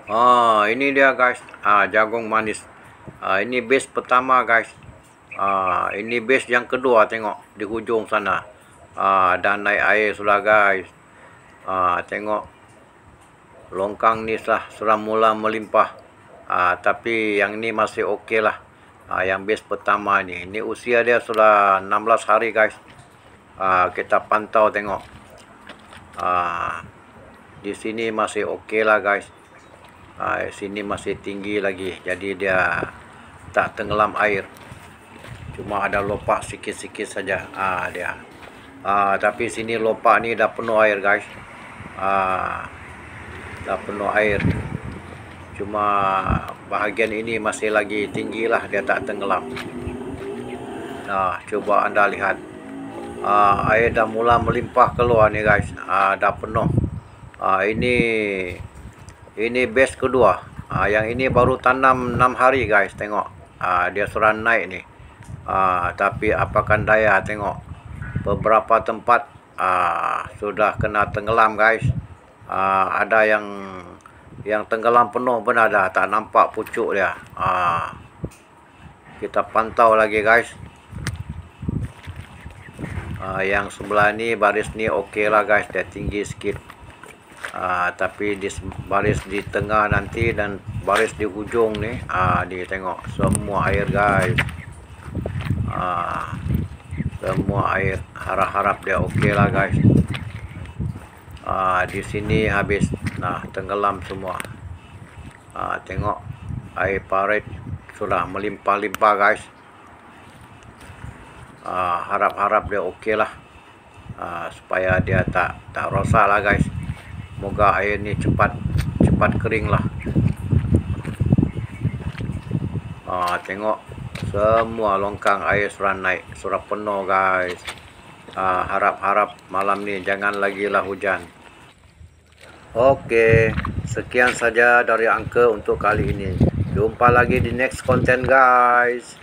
Ini dia guys, jagung manis. Ini base pertama guys. Ini base yang kedua, tengok di hujung sana. Dan naik air sudah guys. Tengok longkang ni sudah mula melimpah. Tapi yang ni masih okey lah. Yang base pertama ni. Ini usia dia sudah 16 hari guys. Kita pantau tengok. Di sini masih okey lah guys. Sini masih tinggi lagi, jadi dia tak tenggelam air, cuma ada lopak sikit-sikit saja. Dia tapi sini lopak ni dah penuh air guys. Dah penuh air, cuma bahagian ini masih lagi tinggi lah, dia tak tenggelam. Coba anda lihat, air dah mula melimpah keluar ni guys. Dah penuh. Ini base kedua. Yang ini baru tanam 6 hari guys. Tengok, dia sudah naik ni. Tapi apakan daya, tengok beberapa tempat sudah kena tenggelam guys. Ada yang tenggelam penuh pun ada, tak nampak pucuk dia. Kita pantau lagi guys. Yang sebelah ni, baris ni okey lah guys, dia tinggi sikit. Tapi di baris di tengah nanti dan baris di hujung ni, dia tengok semua air guys. Semua air. Harap-harap dia okey lah guys. Di sini habis, tenggelam semua. Tengok air parit sudah melimpah-limpah guys. Harap-harap dia okey lah, supaya dia tak rosak lah guys. Moga air ni cepat kering lah. Tengok semua longkang air sudah naik, sudah penuh guys. Harap-harap malam ni jangan lagi lah hujan. Okey, sekian saja dari Angka untuk kali ini. Jumpa lagi di next konten guys.